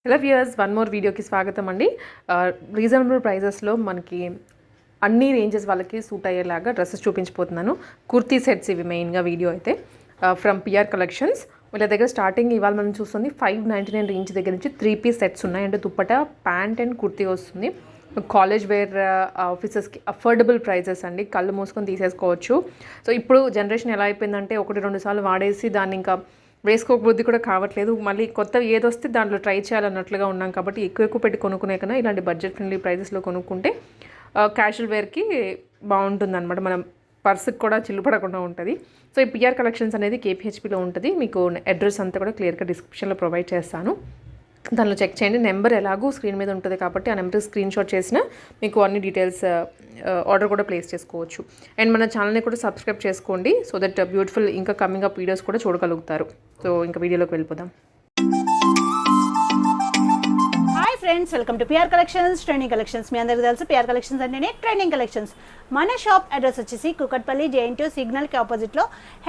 Hello viewers, one more వీడియోకి స్వాగతం అండి. రీజనబుల్ ప్రైజెస్లో మనకి అన్ని రేంజెస్ వాళ్ళకి సూట్ అయ్యేలాగా డ్రెస్సెస్ చూపించిపోతున్నాను. కుర్తీ సెట్స్ ఇవి మెయిన్గా వీడియో అయితే ఫ్రమ్ పిఆర్ కలెక్షన్స్. వీళ్ళ దగ్గర స్టార్టింగ్ ఇవాళ మనం చూస్తుంది 599 రేంజ్ దగ్గర నుంచి 3 పీస్ సెట్స్ ఉన్నాయి. అంటే దుప్పట, ప్యాంట్ అండ్ కుర్తీ వస్తుంది. కాలేజ్ వేర్, ఆఫీసెస్కి అఫోర్డబుల్ ప్రైజెస్ అండి. కళ్ళు మూసుకొని తీసేసుకోవచ్చు. సో ఇప్పుడు జనరేషన్ ఎలా అయిపోయిందంటే 1-2 సార్లు వాడేసి దాన్ని ఇంకా వేసుకోబుద్ధి కూడా కావట్లేదు. మళ్ళీ కొత్త ఏదొస్తే దాంట్లో ట్రై చేయాలన్నట్లుగా ఉన్నాం. కాబట్టి ఎక్కువ పెట్టి కొనుక్కునే కన్నా ఇలాంటి బడ్జెట్ ఫ్రెండ్లీ ప్రైజెస్లో కొనుక్కుంటే క్యాషువల్ వేర్కి బాగుంటుంది అనమాట. మనం పర్సుకి కూడా చిల్లుపడకుండా ఉంటుంది. సో ఈ పిఆర్ కలెక్షన్స్ అనేది కేపీహెచ్పిలో ఉంటుంది. మీకు అడ్రస్ అంతా కూడా క్లియర్గా డిస్క్రిప్షన్లో ప్రొవైడ్ చేస్తాను. దానిలో చెక్ చేయండి. నెంబర్ ఎలాగూ స్క్రీన్ మీద ఉంటుంది కాబట్టి ఆ నెంబర్కి స్క్రీన్ షాట్ చేసిన మీకు అన్ని డీటెయిల్స్ ఆర్డర్ కూడా ప్లేస్ చేసుకోవచ్చు. అండ్ మన ఛానల్ని కూడా సబ్స్క్రైబ్ చేసుకోండి. సో దట్ బ్యూటిఫుల్ ఇంకా కమింగ్ అప్ వీడియోస్ కూడా చూడగలుగుతారు. సో ఇంకా వీడియోలోకి వెళ్ళిపోదాం. Friends, welcome to PR collections, trending collections. మీ అందరికీ తెలుసు పిఆర్ కలెక్షన్స్ అంటేనే ట్రెండింగ్ కలెక్షన్స్. మన షాప్ అడ్రస్ వచ్చేసి కుకట్పల్లి JNTU సిగ్నల్కి ఆపోజిట్లో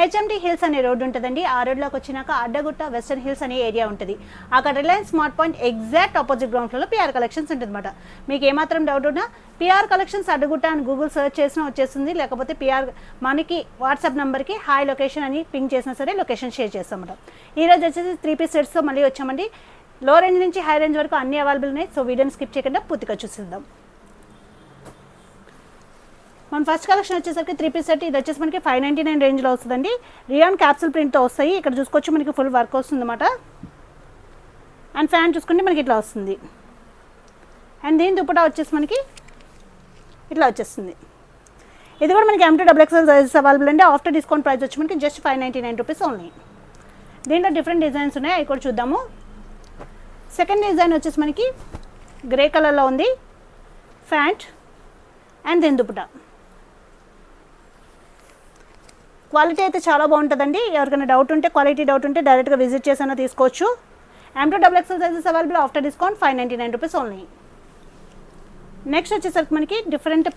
HMT హిల్స్ అనే రోడ్డు ఉంటుందండి. ఆ రోడ్లోకి వచ్చినాక అడ్డగుట్ట వెస్టర్న్ హిల్స్ అనే ఏరియా ఉంటుంది. అక్కడ Reliance smart point exact opposite ground ఫ్లోర్లో పిఆర్ కలెక్షన్స్ ఉంటుందన్నమాట. మీకు ఏమాత్రం డౌట్ ఉన్నా పిఆర్ కలెక్షన్స్ అడ్డగుట్ట అని గూగుల్ సెర్చ్ చేసినా వచ్చేస్తుంది. లేకపోతే పిఆర్ మనకి వాట్సాప్ నెంబర్కి హాయ్ లొకేషన్ అని పింక్ చేసినా సరే లొకేషన్ షేర్ చేస్తామన్నమాట. ఈరోజు వచ్చేసి 3 పీస్ సెట్స్తో మళ్ళీ వచ్చామండి. లో రేంజ్ నుంచి హై రేంజ్ వరకు అన్ని అవైలబుల్ ఉన్నాయి. సో వీడియోని స్కిప్ చేయకుండా పూర్తిగా చూసిద్దాం. మన ఫస్ట్ కలెక్షన్ వచ్చేసరికి 3 పీస్ సెట్. ఇది వచ్చేసి మనకి 599 రేంజ్లో వస్తుందండి. రియాన్ క్యాప్సూల్ ప్రింట్తో వస్తాయి. ఇక్కడ చూసుకోవచ్చు మనకి ఫుల్ వర్క్ వస్తుంది అన్నమాట. అండ్ ఫ్యాన్ చూసుకుంటే మనకి ఇట్లా వస్తుంది. అండ్ దీని దుపట్టా వచ్చేసి మనకి ఇట్లా వచ్చేస్తుంది. ఇది కూడా మనకి M2XXL సైజెస్ అవైలబుల్ అండి. ఆఫ్టర్ డిస్కౌంట్ ప్రైస్ వచ్చి మనకి జస్ట్ 599 రూపీస్ ఓన్లీ. దీంట్లో డిఫరెంట్ డిజైన్స్ ఉన్నాయి, అవి కూడా చూద్దాము. సెకండ్ డిజైన్ వచ్చేసి మనకి గ్రే కలర్లో ఉంది. ఫ్యాంట్ అండ్ దీని దుపట్టా క్వాలిటీ అయితే చాలా బాగుంటుందండి. ఎవరికైనా డౌట్ ఉంటే, క్వాలిటీ డౌట్ ఉంటే డైరెక్ట్గా విజిట్ చేసైనా తీసుకోవచ్చు. M2XXL sizes available after discount 599 rupees only. Next వచ్చేసరికి మనకి డిఫరెంట్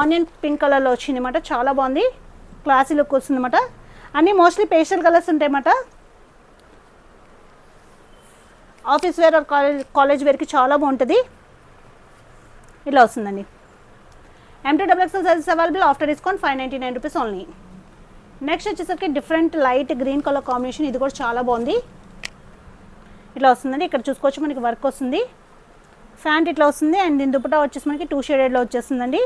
ఆనియన్ పింక్ కలర్లో వచ్చింది అన్నమాట. చాలా బాగుంది, క్లాసీ లుక్ వస్తుంది అన్నమాట. అన్నీ మోస్ట్లీ పేస్టల్ కలర్స్ ఉంటాయి అన్నమాట. ఆఫీస్ వేర్ ఆర్ కాలేజ్ వేర్కి చాలా బాగుంటుంది. ఇలా వస్తుందండి. M2XXL sizes available after discount 599 rupees only. Next వచ్చేసరికి different light green colour combination. ఇది కూడా చాలా బాగుంది. ఇట్లా వస్తుందండి. ఇక్కడ చూసుకోవచ్చు మనకి వర్క్ వస్తుంది. ఫ్యాంట్ ఇట్లా వస్తుంది. అండ్ దీని దుపట్టా వచ్చేసి మనకి 2 షేడెడ్లో వచ్చేస్తుందండి.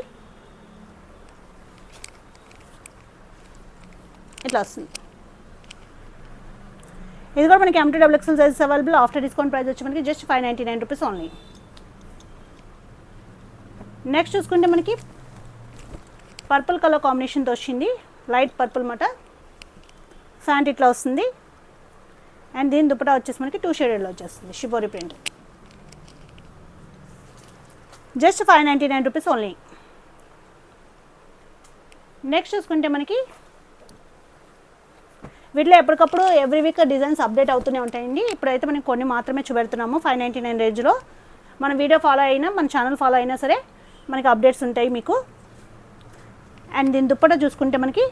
ఇట్లా వస్తుంది. ఇది కూడా మనకి M2XXL sizes available after discount price వచ్చి మనకి జస్ట్ 599 రూపీస్ ఓన్లీ. నెక్స్ట్ చూసుకుంటే మనకి పర్పుల్ కలర్ కాంబినేషన్తో వచ్చింది. లైట్ పర్పుల్ మాట. ఫ్యాంట్ ఇట్లా వస్తుంది. అండ్ దీని దుపట్టా వచ్చేసి మనకి 2 షేడెడ్లో వచ్చేస్తుంది. Shibori print just 599 rupees only. Next చూసుకుంటే మనకి వీటిలో ఎప్పటికప్పుడు ఎవ్రీ వీక్ డిజైన్స్ అప్డేట్ అవుతూనే ఉంటాయండి. ఇప్పుడైతే మనం కొన్ని మాత్రమే చూపెడుతున్నాము 599 రేంజ్లో. మన వీడియో ఫాలో అయినా, మన ఛానల్ ఫాలో అయినా సరే మనకి అప్డేట్స్ ఉంటాయి మీకు. అండ్ దీని దుప్పట చూసుకుంటే మనకి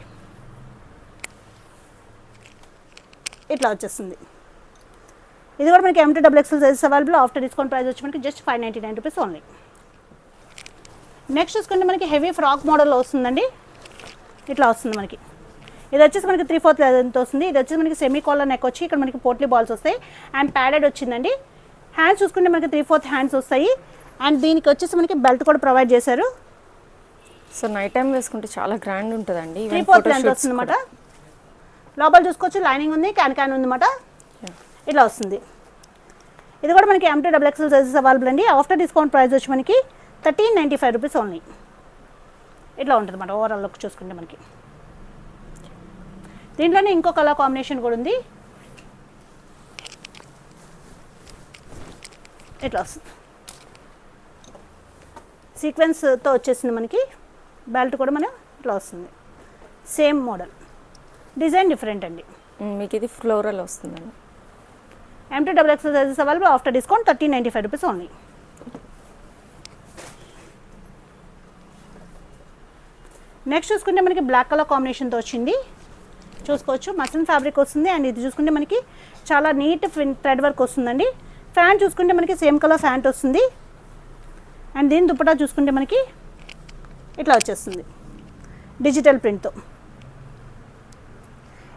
ఇట్లా వచ్చేస్తుంది. ఇది కూడా మనకి M2XXL sizes available after discount price వచ్చి మనకి జస్ట్ 599 రూపీస్ ఓన్లీ. నెక్స్ట్ చూసుకుంటే మనకి హెవీ ఫ్రాక్ మోడల్లో వస్తుందండి. ఇట్లా వస్తుంది మనకి. ఇది వచ్చేసి మనకి 3/4 లెంత్ వస్తుంది. ఇది వచ్చేసి మనకి సెమీ కాలర్ నెక్ వచ్చి ఇక్కడ మనకి పోట్లీ బాల్స్ వస్తాయి. అండ్ ప్యాడెడ్ వచ్చిందండి. హ్యాండ్స్ చూసుకుంటే మనకి 3/4 హ్యాండ్స్ వస్తాయి. అండ్ దీనికి వచ్చేసి మనకి బెల్ట్ కూడా ప్రొవైడ్ చేశారు. సో నైట్ టైం వేసుకుంటే చాలా గ్రాండ్ ఉంటుందండి. 3/4 లెంత్ వస్తుంది అన్నమాట. లోపల చూసుకోవచ్చు లైనింగ్ ఉంది, క్యాన్ ఉంది అన్నమాట. ఇట్లా వస్తుంది. ఇది కూడా మనకి M2XXL సైజెస్ అవైలబుల్ అండి. ఆఫ్టర్ డిస్కౌంట్ ప్రైస్ వచ్చి మనకి 1395 రూపీస్ ఓన్లీ. ఇట్లా ఉంటుంది అన్నమాట ఓవరాల్ లుక్ చూసుకుంటే మనకి. దీంట్లోనే ఇంకో కలర్ కాంబినేషన్ కూడా ఉంది. ఇట్లా వస్తుంది. సీక్వెన్స్తో వచ్చేసింది మనకి. బెల్ట్ కూడా మన ఇట్లా వస్తుంది. సేమ్ మోడల్, డిజైన్ డిఫరెంట్ అండి. మీకు ఇది ఫ్లోరల్ వస్తుందండి. M2XXL sizes available after discount 1395 rupees only. Next చూసుకుంటే మనకి బ్లాక్ కలర్ కాంబినేషన్తో వచ్చింది. చూసుకోవచ్చు మస్లిన్ ఫ్యాబ్రిక్ వస్తుంది. అండ్ ఇది చూసుకుంటే మనకి చాలా నీట్ థ్రెడ్ వర్క్ వస్తుందండి. ఫ్యాంట్ చూసుకుంటే మనకి సేమ్ కలర్ ఫ్యాంట్ వస్తుంది. అండ్ దీని దుపట్టా చూసుకుంటే మనకి ఇట్లా వచ్చేస్తుంది డిజిటల్ ప్రింట్తో.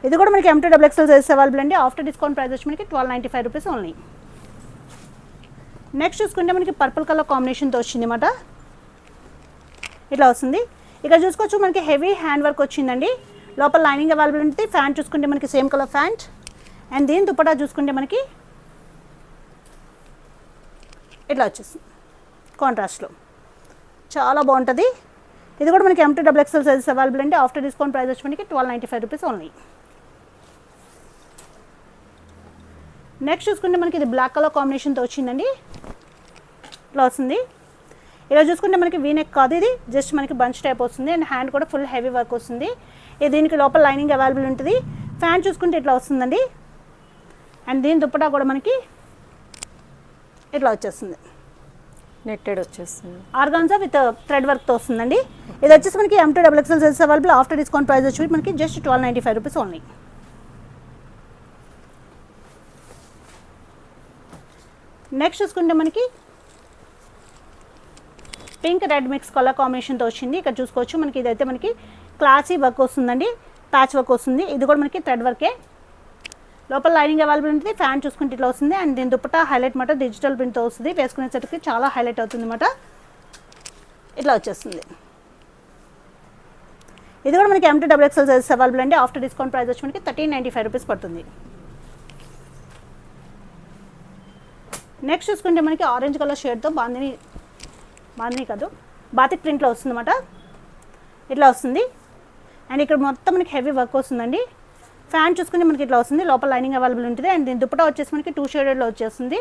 ఇది కూడా మనకి M2 XXL సైజ్ అవైలబుల్ అండి. ఆఫ్టర్ డిస్కౌంట్ ప్రైస్ వచ్చి మనకి 1295 రూపీస్ ఓన్లీ. నెక్స్ట్ చూసుకుంటే మనకి పర్పుల్ కలర్ కాంబినేషన్తో వచ్చింది అన్నమాట. ఇట్లా వస్తుంది. ఇక్కడ చూసుకోవచ్చు మనకి హెవీ హ్యాండ్ వర్క్ వచ్చిందండి. లోపల లైనింగ్ అవైలబుల్ ఉంటుంది. ఫ్యాంట్ చూసుకుంటే మనకి సేమ్ కలర్ ఫ్యాంట్. అండ్ దీని దుపట్టా చూసుకుంటే మనకి ఇట్లా వచ్చేస్తుంది కాంట్రాస్ట్లో, చాలా బాగుంటుంది. ఇది కూడా మనకి M2 XXL సైజెస్ అవైలబుల్ అండి. ఆఫ్టర్ డిస్కౌంట్ ప్రైస్ వచ్చి మనకి 1295 రూపీస్ ఓన్లీ. నెక్స్ట్ చూసుకుంటే మనకి ఇది బ్లాక్ కలర్ కాంబినేషన్తో వచ్చిందండి. ఇట్లా వస్తుంది. ఇలా చూసుకుంటే మనకి వీనెక్ కాదు, ఇది జస్ట్ మనకి బంచ్ టైప్ వస్తుంది. అండ్ హ్యాండ్ కూడా ఫుల్ హెవీ వర్క్ వస్తుంది. ఇది దీనికి లోపల లైనింగ్ అవైలబుల్ ఉంటుంది. ఫ్యాంట్ చూసుకుంటే ఇట్లా వస్తుందండి. అండ్ దీని దుప్పటా కూడా మనకి ఇట్లా వచ్చేస్తుంది, నెట్టెడ్ వచ్చేస్తుంది. ఆర్గాన్జా విత్ థ్రెడ్ వర్క్తో వస్తుందండి. ఇది వచ్చేసి మనకి M2 XXL size available. After discount price వచ్చి మనకి జస్ట్ 1295 రూపీస్ ఓన్లీ. నెక్స్ట్ చూసుకుంటే మనకి పింక్ రెడ్ మిక్స్ కలర్ కాంబినేషన్తో వచ్చింది. ఇక్కడ చూసుకోవచ్చు మనకి ఇదైతే మనకి క్లాసీ వర్క్ వస్తుందండి, ప్యాచ్ వర్క్ వస్తుంది. ఇది కూడా మనకి థ్రెడ్ వర్కే. లోపల లైనింగ్ అవైలబుల్ ఉంటుంది. ఫ్యాన్ చూసుకుంటే ఇట్లా వస్తుంది. అండ్ దీని దుపట్టా హైలైట్ మాట డిజిటల్ ప్రింట్తో వస్తుంది. వేసుకునేసరికి చాలా హైలైట్ అవుతుంది అన్నమాట. ఇట్లా వచ్చేస్తుంది. ఇది కూడా మనకి M2 XXL సైజ్ అవైలబుల్ అండి. ఆఫ్టర్ డిస్కౌంట్ ప్రైస్ వచ్చి మనకి 1395 రూపీస్ పడుతుంది. నెక్స్ట్ చూసుకుంటే మనకి ఆరెంజ్ కలర్ షేడ్తో బాందిని కాదు బాతిక్ ప్రింట్లో వస్తుంది అన్నమాట. ఇట్లా వస్తుంది. అండ్ ఇక్కడ మొత్తం మనకి హెవీ వర్క్ వస్తుందండి. ఫ్యాన్ చూసుకుంటే మనకి ఇట్లా వస్తుంది. లోపల లైనింగ్ అవైలబుల్ ఉంటుంది. అండ్ దీని దుపట్టా వచ్చేసి మనకి 2 షేడెడ్లో వచ్చేస్తుంది.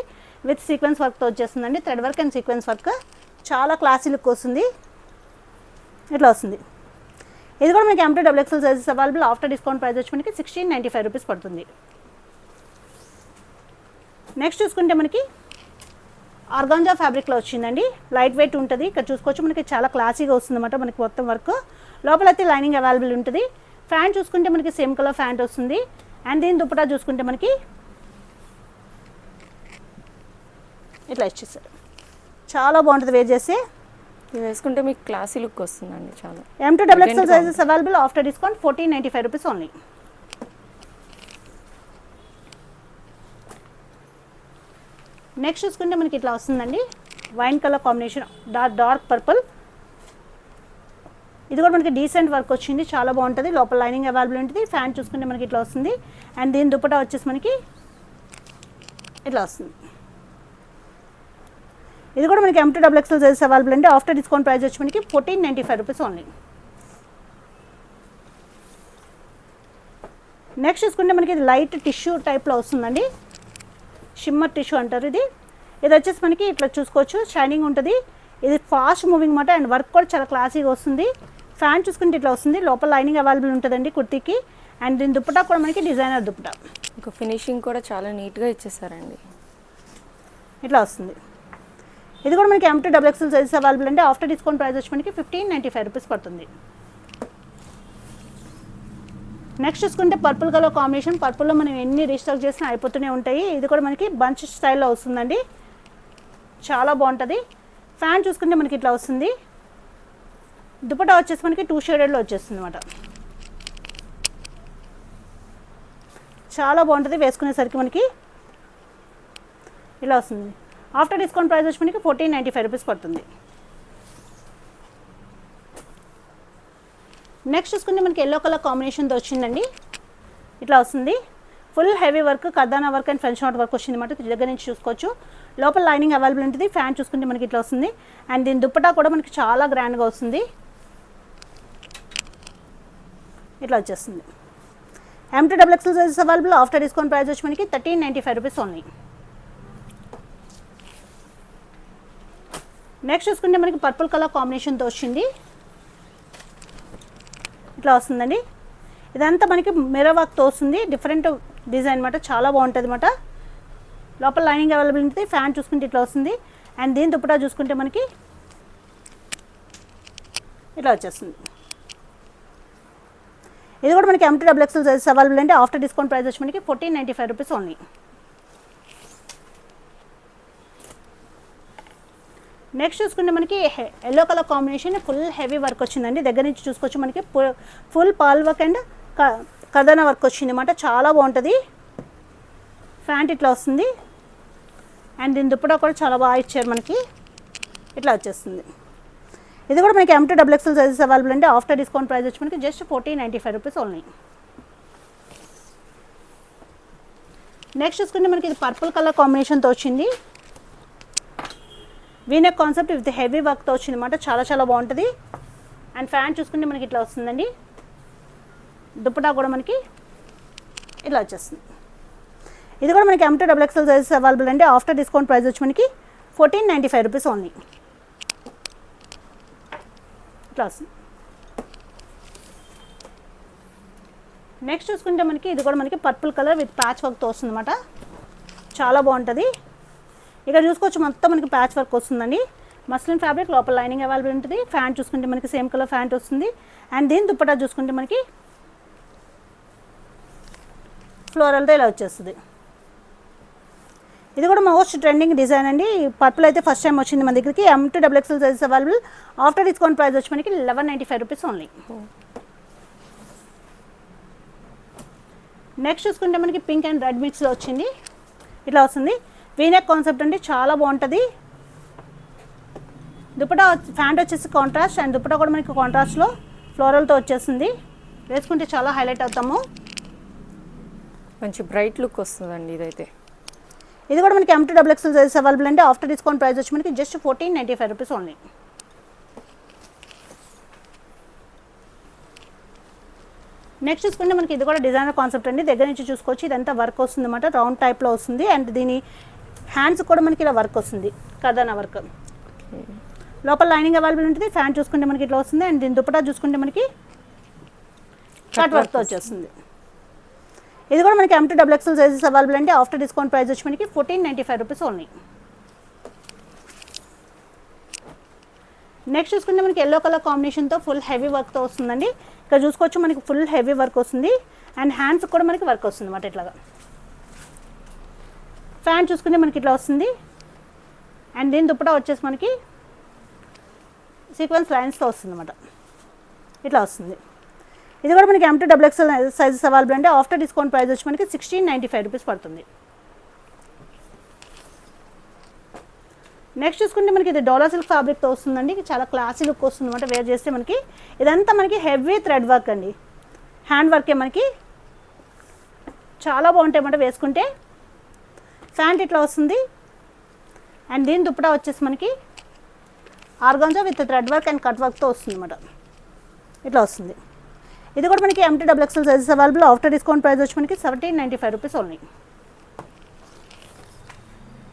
విత్ సీక్వెన్స్ వర్క్తో వచ్చేస్తుందండి. Thread work and sequence work, చాలా క్లాసీ లుక్ వస్తుంది. ఇట్లా వస్తుంది. ఇది కూడా మనకి M2 XXL sizes available. After discount price వచ్చి మనకి 1695 రూపీస్ పడుతుంది. నెక్స్ట్ చూసుకుంటే మనకి ఆర్గాంజా ఫ్యాబ్రిక్లో వచ్చిందండి. లైట్ వెయిట్ ఉంటుంది. ఇక్కడ చూసుకోవచ్చు మనకి చాలా క్లాసీగా వస్తుంది అన్నమాట. మనకి మొత్తం వర్క్ లోపల అయితే లైనింగ్ అవైలబుల్ ఉంటుంది. ఫ్యాంట్ చూసుకుంటే మనకి సేమ్ కలర్ ఫ్యాంట్ వస్తుంది. అండ్ దీని దుపట్టా చూసుకుంటే మనకి ఇట్లా ఇచ్చేసారు, చాలా బాగుంటుంది వేర్ చేస్తే. ఇది వేసుకుంటే మీకు క్లాసీ లుక్ వస్తుందండి చాలా. M2 XXL sizes available. After discount 1495 rupees only. Next చూసుకుంటే మనకి ఇట్లా వస్తుందండి. Wine colour combination, dark purple. ఇది కూడా మనకి డీసెంట్ వర్క్ వచ్చింది, చాలా బాగుంటుంది. లోపల లైనింగ్ అవైలబుల్ ఉంటుంది. ఫ్యాన్ చూసుకుంటే మనకి ఇట్లా వస్తుంది. అండ్ దీని దుపట్టా వచ్చేసి మనకి ఇట్లా వస్తుంది. ఇది కూడా మనకి M2 XXL సైజెస్ అవైలబుల్ అండి. ఆఫ్టర్ డిస్కౌంట్ ప్రైస్ వచ్చి మనకి 1495 రూపీస్ ఓన్లీ. నెక్స్ట్ చూసుకుంటే మనకి ఇది లైట్ టిష్యూ టైప్లో వస్తుందండి. షిమ్మర్ టిష్యూ అంటారు ఇది. ఇది వచ్చేసి మనకి ఇట్లా చూసుకోవచ్చు, షైనింగ్ ఉంటుంది. ఇది ఫాస్ట్ మూవింగ్ మాట. అండ్ వర్క్ కూడా చాలా క్లాసీగా వస్తుంది. ఫ్యాన్ చూసుకుంటే ఇట్లా వస్తుంది. లోపల లైనింగ్ అవైలబుల్ ఉంటుందండి కుర్తీకి. అండ్ దీని దుపట్టా కూడా మనకి డిజైనర్ దుపట్టా. ఇంకా ఫినిషింగ్ కూడా చాలా నీట్గా ఇచ్చేసారండి. ఇట్లా వస్తుంది. ఇది కూడా మనకి M2 XXL సైజెస్ అవైలబుల్ అండి. ఆఫ్టర్ డిస్కౌంట్ ప్రైస్ వచ్చి మనకి 1595 రూపీస్ పడుతుంది. నెక్స్ట్ చూసుకుంటే పర్పుల్ కలర్ కాంబినేషన్. పర్పుల్లో మనం ఎన్ని రీస్టాక్ చేసినా అయిపోతూనే ఉంటాయి. ఇది కూడా మనకి బంచ్ స్టైల్లో వస్తుందండి, చాలా బాగుంటుంది. ఫ్యాన్ చూసుకుంటే మనకి ఇట్లా వస్తుంది. దుపట్టా వచ్చేసి మనకి 2 షేడెడ్లో వచ్చేస్తుంది అన్నమాట. చాలా బాగుంటుంది వేసుకునేసరికి. మనకి ఇలా వస్తుంది. ఆఫ్టర్ డిస్కౌంట్ ప్రైస్ వచ్చి మనకి 1495 రూపీస్ పడుతుంది. నెక్స్ట్ చూసుకుంటే మనకి ఎల్లో కలర్ కాంబినేషన్తో వచ్చిందండి. ఇట్లా వస్తుంది. Full heavy work, kardana work and French knot work వచ్చింది అన్నమాట. దగ్గర నుంచి చూసుకోవచ్చు. లోపల లైనింగ్ అవైలబుల్ ఉంటుంది. ఫ్యాన్ చూసుకుంటే మనకి ఇట్లా వస్తుంది. అండ్ దీని దుపట్టా కూడా మనకి చాలా గ్రాండ్గా వస్తుంది. ఇట్లా వచ్చేస్తుంది. M2 XXL sizes available. After discount price వచ్చి మనకి 1395 రూపీస్ ఓన్లీ. నెక్స్ట్ చూసుకుంటే మనకి పర్పుల్ కలర్ కాంబినేషన్తో వచ్చింది. ఇట్లా వస్తుందండి. ఇదంతా మనకి మిర్రర్ వర్క్తో వస్తుంది. డిఫరెంట్ డిజైన్ అన్నమాట, చాలా బాగుంటుంది అన్నమాట. లోపల లైనింగ్ అవైలబుల్ ఉంటుంది. ఫ్యాన్ చూసుకుంటే ఇట్లా వస్తుంది. అండ్ దీని దుపట్టా చూసుకుంటే మనకి ఇట్లా వచ్చేస్తుంది. ఇది కూడా మనకి M2 XXL సైజెస్ అవైలబుల్ అండి. ఆఫ్టర్ డిస్కౌంట్ ప్రైస్ వచ్చి మనకి 1495 రూపీస్ ఓన్లీ. నెక్స్ట్ చూసుకుంటే మనకి yellow colour combination full heavy work వచ్చిందండి. దగ్గర నుంచి చూసుకోవచ్చు మనకి ఫుల్ పాల్ వర్క్ అండ్ కర్దానా వర్క్ వచ్చింది అన్నమాట. చాలా బాగుంటుంది. ప్యాంట్ ఇట్లా వస్తుంది అండ్ దీని దుప్పటా కూడా చాలా బాగా ఇచ్చారు మనకి. ఇట్లా వచ్చేస్తుంది. ఇది కూడా మనకి M2 XXL సైజెస్ అవైలబుల్ అండి. ఆఫ్టర్ డిస్కౌంట్ ప్రైస్ వచ్చి మనకి జస్ట్ 1495 రూపీస్ ఓన్లీ. నెక్స్ట్ చూసుకుంటే మనకి ఇది పర్పుల్ కలర్ కాంబినేషన్తో వచ్చింది. వీనెక్ కాన్సెప్ట్ విత్ హెవీ వర్క్తో వచ్చింది అన్నమాట. చాలా చాలా బాగుంటుంది. అండ్ ఫ్యాంట్ చూసుకుంటే మనకి ఇట్లా వస్తుందండి. దుప్పటా కూడా మనకి ఇట్లా వచ్చేస్తుంది. ఇది కూడా మనకి M2 XXL సైజెస్ అవైలబుల్ అండి. ఆఫ్టర్ డిస్కౌంట్ ప్రైస్ వచ్చి మనకి 1495 రూపీస్ ఓన్లీ. ఇట్లా వస్తుంది. నెక్స్ట్ చూసుకుంటే మనకి ఇది కూడా మనకి పర్పుల్ కలర్ విత్ ప్యాచ్ వర్క్తో వస్తుంది అన్నమాట. చాలా బాగుంటుంది. ఇక్కడ చూసుకోవచ్చు మొత్తం మనకి ప్యాచ్ వర్క్ వస్తుందండి. మస్లిన్ ఫ్యాబ్రిక్ లోపల లైనింగ్ అవైలబుల్ ఉంటుంది. ఫ్యాంట్ చూసుకుంటే మనకి సేమ్ కలర్ ఫ్యాంట్ వస్తుంది. అండ్ దీని దుప్పటా చూసుకుంటే మనకి ఫ్లోరల్తో ఇలా వచ్చేస్తుంది. ఇది కూడా మోస్ట్ ట్రెండింగ్ డిజైన్ అండి. పర్పుల్ అయితే ఫస్ట్ టైం వచ్చింది మన దగ్గరికి. M2 XXL sizes available. After discount price వచ్చి మనకి 1195 రూపీస్ ఓన్లీ. నెక్స్ట్ చూసుకుంటే మనకి పింక్ అండ్ రెడ్ మిక్స్లో వచ్చింది. ఇట్లా వస్తుంది. వీనెక్ కాన్సెప్ట్ అండి. చాలా బాగుంటుంది. దుప్పటా ఫ్యాంట్ వచ్చేసి కాంట్రాస్ట్ అండ్ దుప్పటా కూడా మనకి కాంట్రాస్ట్లో ఫ్లోరల్తో వచ్చేస్తుంది. వేసుకుంటే చాలా హైలైట్ అవుతాము. మంచి బ్రైట్ లుక్ వస్తుందండి ఇదైతే. ఇది కూడా మనకి M2 XXL సైజెస్ అవైలబుల్ అండి. ఆఫ్టర్ డిస్కౌంట్ ప్రైస్ వచ్చి మనకి జస్ట్ 1495 రూపీస్ ఓన్లీ. నెక్స్ట్ చూసుకుంటే మనకి ఇది కూడా డిజైనర్ కాన్సెప్ట్ అండి. దగ్గర నుంచి చూసుకోవచ్చు. ఇదంతా వర్క్ వస్తుంది అన్నమాట. రౌండ్ టైప్లో వస్తుంది. అండ్ దీని హ్యాండ్స్ కూడా మనకి ఇలా వర్క్ వస్తుంది. కర్దానా వర్క్. లోపల లైనింగ్ అవైలబుల్ ఉంటుంది. ఫ్యాంట్ చూసుకుంటే మనకి ఇట్లా వస్తుంది. అండ్ దీని దుప్పటా చూసుకుంటే మనకి కట్ వర్క్తో వచ్చేస్తుంది. ఇది కూడా మనకి M2 XXL సైజెస్ అవైలబుల్ అండి. ఆఫ్టర్ డిస్కౌంట్ ప్రైస్ వచ్చి మనకి 1495 రూపీస్ ఓన్లీ. నెక్స్ట్ చూసుకుంటే మనకి ఎల్లో కలర్ కాంబినేషన్తో ఫుల్ హెవీ వర్క్తో వస్తుందండి. ఇక్కడ చూసుకోవచ్చు మనకి ఫుల్ హెవీ వర్క్ వస్తుంది. అండ్ హ్యాండ్స్ కూడా మనకి వర్క్ వస్తుంది అన్నమాట. ఇట్లాగా ఫ్యాంట్ చూసుకుంటే మనకి ఇట్లా వస్తుంది. అండ్ దీని దుప్పటా వచ్చేసి మనకి సీక్వెన్స్ లైన్స్తో వస్తుంది అన్నమాట. ఇట్లా వస్తుంది. ఇది కూడా మనకి M2 XXL సైజెస్ అవైలబుల్ అండి. ఆఫ్టర్ డిస్కౌంట్ ప్రైస్ వచ్చి మనకి 1695 రూపీస్ పడుతుంది. నెక్స్ట్ చూసుకుంటే మనకి ఇది డోలా సిల్క్ ఫ్యాబ్రిక్తో వస్తుందండి. చాలా క్లాసీ లుక్ వస్తుంది అనమాట. వేర్ చేస్తే మనకి ఇదంతా మనకి హెవీ థ్రెడ్ వర్క్ అండి. హ్యాండ్ వర్కే మనకి చాలా బాగుంటాయి అన్నమాట వేసుకుంటే. ఫ్యాంట్ ఇట్లా వస్తుంది. అండ్ దీని దుప్పటా వచ్చేసి మనకి organza with thread work and cut వర్క్తో వస్తుంది అన్నమాట. ఇట్లా వస్తుంది. ఇది కూడా మనకి M2 XXL sizes available. After discount price వచ్చి మనకి 1795 రూపీస్ ఓన్లీ.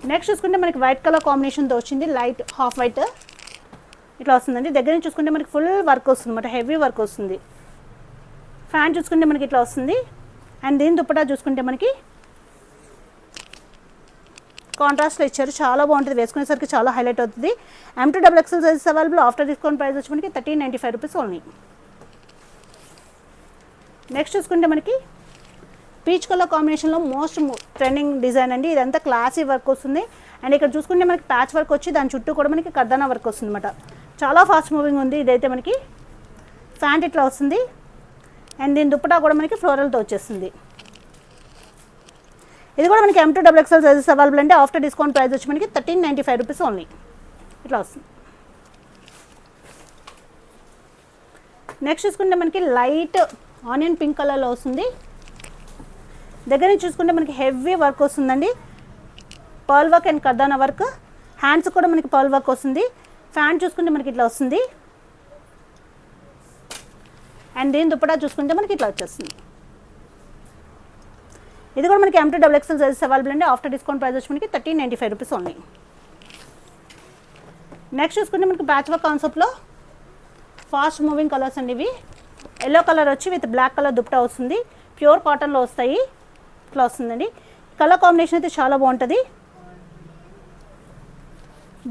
నెక్స్ట్ చూసుకుంటే మనకి వైట్ కలర్ కాంబినేషన్తో వచ్చింది. లైట్ హాఫ్ వైట్ ఇట్లా వస్తుందండి. దగ్గర నుంచి చూసుకుంటే మనకి ఫుల్ వర్క్ వస్తుంది అన్నమాట. హెవీ వర్క్ వస్తుంది. ఫ్యాంట్ చూసుకుంటే మనకి ఇట్లా వస్తుంది. అండ్ దీని దుప్పటా చూసుకుంటే మనకి కాంట్రాస్ట్లో ఇచ్చారు. చాలా బాగుంటుంది. వేసుకునేసరికి చాలా హైలైట్ అవుతుంది. M2 XXL sizes available. After discount price వచ్చి మనకి 1395 రూపీస్ ఓన్లీ. నెక్స్ట్ చూసుకుంటే మనకి పీచ్ కలర్ కాంబినేషన్లో మోస్ట్ ట్రెండింగ్ డిజైన్ అండి. ఇదంతా క్లాసీ వర్క్ వస్తుంది. అండ్ ఇక్కడ చూసుకుంటే మనకి ప్యాచ్ వర్క్ వచ్చి దాని చుట్టూ కూడా మనకి కర్దానా వర్క్ వస్తుంది అనమాట. చాలా ఫాస్ట్ మూవింగ్ ఉంది. ఇదైతే మనకి ఫ్యాంట్ ఇట్లా వస్తుంది. అండ్ దీని దుప్పటా కూడా మనకి ఫ్లోరల్తో వచ్చేస్తుంది. ఇది కూడా మనకి M2 XXL సైజెస్ అవైలబుల్ అండి. ఆఫ్టర్ డిస్కౌంట్ ప్రైస్ వచ్చి మనకి 1395 రూపీస్ ఓన్లీ. ఇట్లా వస్తుంది. నెక్స్ట్ చూసుకుంటే మనకి లైట్ ఆనియన్ పింక్ కలర్లో వస్తుంది. దగ్గర నుంచి చూసుకుంటే మనకి హెవీ వర్క్ వస్తుందండి. Pearl work and kardana work. Hands కూడా మనకి పర్ల్ వర్క్ వస్తుంది. ఫ్యాంట్ చూసుకుంటే మనకి ఇట్లా వస్తుంది. అండ్ దీని దుప్పటా చూసుకుంటే మనకి ఇట్లా వచ్చేస్తుంది. ఇది కూడా మనకి M2 XXL సైజెస్ అవైలబుల్ అండి. ఆఫ్టర్ డిస్కౌంట్ ప్రైస్ వచ్చి మనకి 1395 రూపీస్ ఓన్లీ. నెక్స్ట్ చూసుకుంటే మనకి ప్యాచ్ వర్క్ కాన్సెప్ట్లో ఫాస్ట్ మూవింగ్ కలర్స్ అండి ఇవి. ఎల్లో కలర్ వచ్చి విత్ బ్లాక్ కలర్ దుప్పటా వస్తుంది. ప్యూర్ కాటన్లో వస్తాయి. ఇట్లా వస్తుందండి. కలర్ కాంబినేషన్ అయితే చాలా బాగుంటుంది.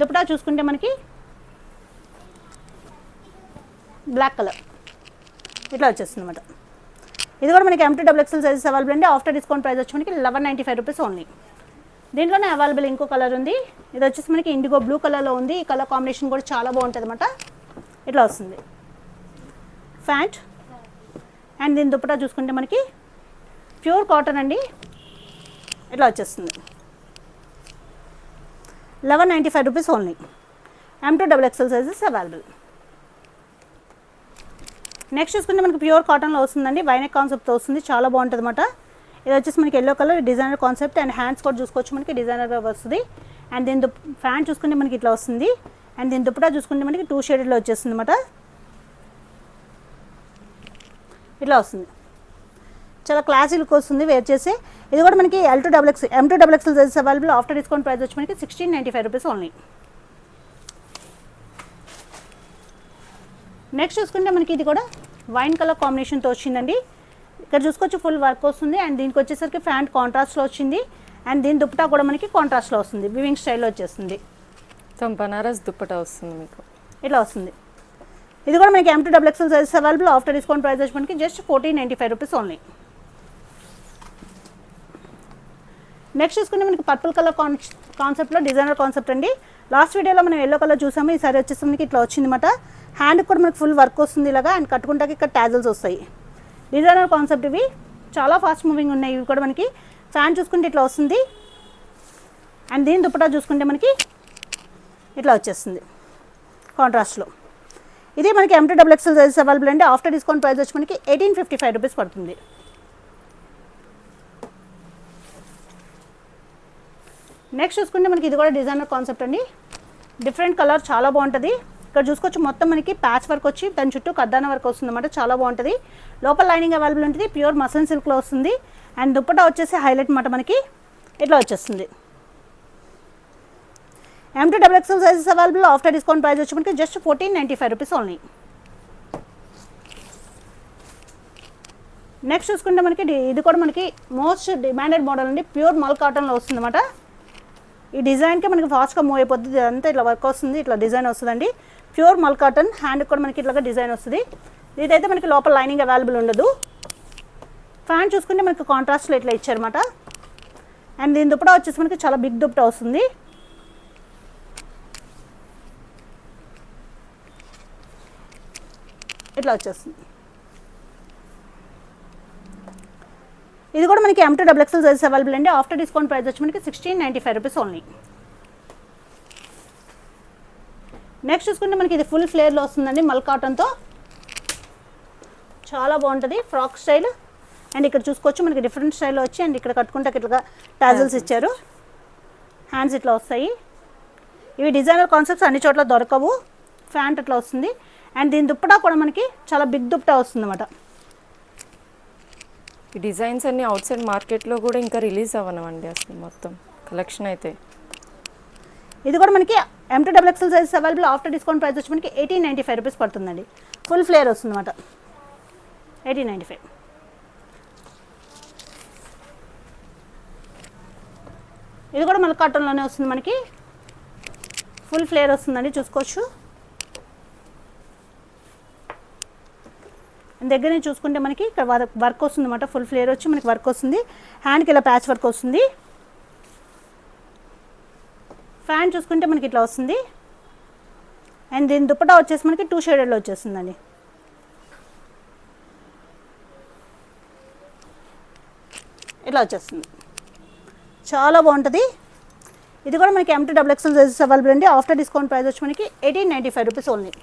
దుప్పటా చూసుకుంటే మనకి బ్లాక్ కలర్ ఇట్లా వచ్చేస్తుంది అన్నమాట. ఇది కూడా మనకి M2 XXL సైజెస్ అవైలబుల్ అండి. ఆఫ్టర్ డిస్కౌంట్ ప్రైస్ వచ్చి మనకి 1195 రూపీస్ ఓన్లీ. దీంట్లోనే అవైలబుల్ ఇంకో కలర్ ఉంది. ఇది వచ్చేసి మనకి ఇండిగో బ్లూ కలర్లో ఉంది. ఈ కలర్ కాంబినేషన్ కూడా చాలా బాగుంటుంది అనమాట. ఇట్లా వస్తుంది ప్యాంట్. అండ్ దీని దుపట్టా చూసుకుంటే మనకి ప్యూర్ కాటన్ అండి. ఇట్లా వచ్చేస్తుంది 1195 rupees only. M2XXL sizes available. Next చూసుకుంటే మనకి ప్యూర్ కాటన్లో వస్తుందండి. వైనెక్ కాన్సెప్ట్తో వస్తుంది, చాలా బాగుంటుంది అనమాట. ఇది వచ్చేసి మనకి yellow colour designer concept. And hands కూడా చూసుకోవచ్చు, మనకి డిజైనర్గా వస్తుంది. అండ్ దీని ప్యాంట్ చూసుకుంటే మనకి ఇట్లా వస్తుంది. అండ్ దీని దుపట్టా చూసుకుంటే మనకి 2 షేడెడ్లో వచ్చేస్తుంది అనమాట. ఇట్లా వస్తుంది, చాలా క్లాసీ లుక్ వస్తుంది వేర్ చేసి. ఇది కూడా మనకి M2XXL sizes available. After discount price వచ్చి మనకి 1695 రూపీస్ ఓన్లీ. నెక్స్ట్ చూసుకుంటే మనకి ఇది కూడా వైన్ కలర్ కాంబినేషన్తో వచ్చిందండి. ఇక్కడ చూసుకోవచ్చు ఫుల్ వర్క్ వస్తుంది. అండ్ దీనికి వచ్చేసరికి ప్యాంట్ కాంట్రాస్ట్లో వచ్చింది. అండ్ దీని దుపట్టా కూడా మనకి కాంట్రాస్ట్లో వస్తుంది, వివింగ్ స్టైల్లో వచ్చేస్తుంది. బనారస్ దుప్పటా వస్తుంది మీకు, ఇట్లా వస్తుంది. ఇది కూడా మనకి M2XXL sizes available. After discount price వచ్చి మనకి జస్ట్ 1495 రూపీస్ ఓన్లీ. నెక్స్ట్ చూసుకుంటే మనకి పర్పుల్ కలర్ కాన్సెప్ట్లో డిజైనర్ కాన్సెప్ట్ అండి. లాస్ట్ వీడియోలో మనం ఎల్లో కలర్ చూసాము, ఈసారి వచ్చేసి మనకి ఇట్లా వచ్చిందన్నమాట. హ్యాండ్కి కూడా మనకి ఫుల్ వర్క్ వస్తుంది ఇలాగా. అండ్ కట్టుకుంటాకి ఇక్కడ ట్యాజల్స్ వస్తాయి. డిజైనర్ కాన్సెప్ట్ ఇవి, చాలా ఫాస్ట్ మూవింగ్ ఉన్నాయి ఇవి కూడా మనకి. ఫ్యాన్ చూసుకుంటే ఇట్లా వస్తుంది. అండ్ దీని దుపట్టా చూసుకుంటే మనకి ఇట్లా వచ్చేస్తుంది కాంట్రాస్ట్లో. ఇది మనకి M2XXL సైజెస్ అవైలబుల్ అండి. ఆఫ్టర్ డిస్కౌంట్ ప్రైస్ వచ్చి మనకి 1855 రూపీస్ పడుతుంది. నెక్స్ట్ చూసుకుంటే మనకి ఇది కూడా డిజైనర్ కాన్సెప్ట్ అండి. డిఫరెంట్ కలర్, చాలా బాగుంటుంది. ఇక్కడ చూసుకోవచ్చు మొత్తం మనకి ప్యాచ్ వర్క్ వచ్చి దాని చుట్టూ కద్దాన వర్క్ వస్తుంది అన్నమాట, చాలా బాగుంటుంది. లోపల లైనింగ్ అవైలబుల్ ఉంటుంది, ప్యూర్ మసలిన్ సిల్క్లో వస్తుంది. అండ్ దుపట్టా వచ్చేసి హైలైట్ అన్నమాట మనకి ఇట్లా వచ్చేస్తుంది. M2XXL sizes available. After discount price వచ్చి మనకి జస్ట్ 1495 రూపీస్ ఓన్లీ. నెక్స్ట్ చూసుకుంటే మనకి ఇది కూడా మనకి మోస్ట్ డిమాండెడ్ మోడల్ అండి. ప్యూర్ మల్ కాటన్లో వస్తుంది అన్నమాట. ఈ డిజైన్కి మనకి ఫాస్ట్గా మూవ్ అయిపోతుంది. ఇదంతా ఇట్లా వర్క్ వస్తుంది, ఇట్లా డిజైన్ వస్తుందండి. ప్యూర్ మల్ కాటన్. హ్యాండ్కి కూడా మనకి ఇట్లాగా డిజైన్ వస్తుంది. ఇదైతే మనకి లోపల లైనింగ్ అవైలబుల్ ఉండదు. ఫ్యాన్ చూసుకుంటే మనకి కాంట్రాస్ట్లో ఇట్లా ఇచ్చారన్నమాట. అండ్ దీని దుపట్టా వచ్చేసి మనకి చాలా బిగ్ దుపట్టా వస్తుంది. ఇట్లా వచ్చేస్తుంది. ఇది కూడా మనకి M2XXL సైజెస్ అవైలబుల్ అండి. ఆఫ్టర్ డిస్కౌంట్ ప్రైస్ వచ్చి మనకి 1695 రూపీస్ ఓన్లీ. నెక్స్ట్ చూసుకుంటే మనకి ఇది ఫుల్ ఫ్లేర్లో వస్తుందండి, మల్ కాటన్తో. చాలా బాగుంటుంది, ఫ్రాక్ స్టైల్. అండ్ ఇక్కడ చూసుకోవచ్చు మనకి డిఫరెంట్ స్టైల్లో వచ్చి అండ్ ఇక్కడ కట్టుకుంటే ఇట్లా టాజల్స్ ఇచ్చారు. హ్యాండ్స్ ఇట్లా వస్తాయి. ఇవి డిజైనర్ కాన్సెప్ట్స్ అన్ని చోట్ల దొరకవు. ఫ్యాంట్ ఇట్లా వస్తుంది. అండ్ దీని దుప్పటా కూడా మనకి చాలా బిగ్ దుప్పటా వస్తుంది అన్నమాట. ఈ డిజైన్స్ అన్ని అవుట్ సైడ్ మార్కెట్లో కూడా ఇంకా రిలీజ్ అవ్వనవండి అసలు మొత్తం కలెక్షన్ అయితే. ఇది కూడా మనకి M2XXL sizes available. After discount price వచ్చి మనకి 1895 రూపీస్ పడుతుందండి. ఫుల్ ఫ్లేర్ వస్తుంది అన్నమాట, 1895. ఇది కూడా మల్ కాటన్లోనే వస్తుంది మనకి. ఫుల్ ఫ్లేర్ వస్తుందండి, చూసుకోవచ్చు. దగ్గర నుంచి చూసుకుంటే మనకి ఇక్కడ వర్క్ వస్తుంది అన్నమాట. ఫుల్ ఫ్లేర్ వచ్చి మనకి వర్క్ వస్తుంది. హ్యాండ్కి ఇలా ప్యాచ్ వర్క్ వస్తుంది. ఫ్యాన్ చూసుకుంటే మనకి ఇట్లా వస్తుంది. అండ్ దీని దుపట్టా వచ్చేసి మనకి 2 షేడెడ్లో వచ్చేస్తుందండి. ఇట్లా వచ్చేస్తుంది, చాలా బాగుంటుంది. ఇది కూడా మనకి M2XXL సైజెస్ అవైలబుల్ అండి. ఆఫ్టర్ డిస్కౌంట్ ప్రైస్ వచ్చి మనకి 1895 రూపీస్ ఓన్లీ.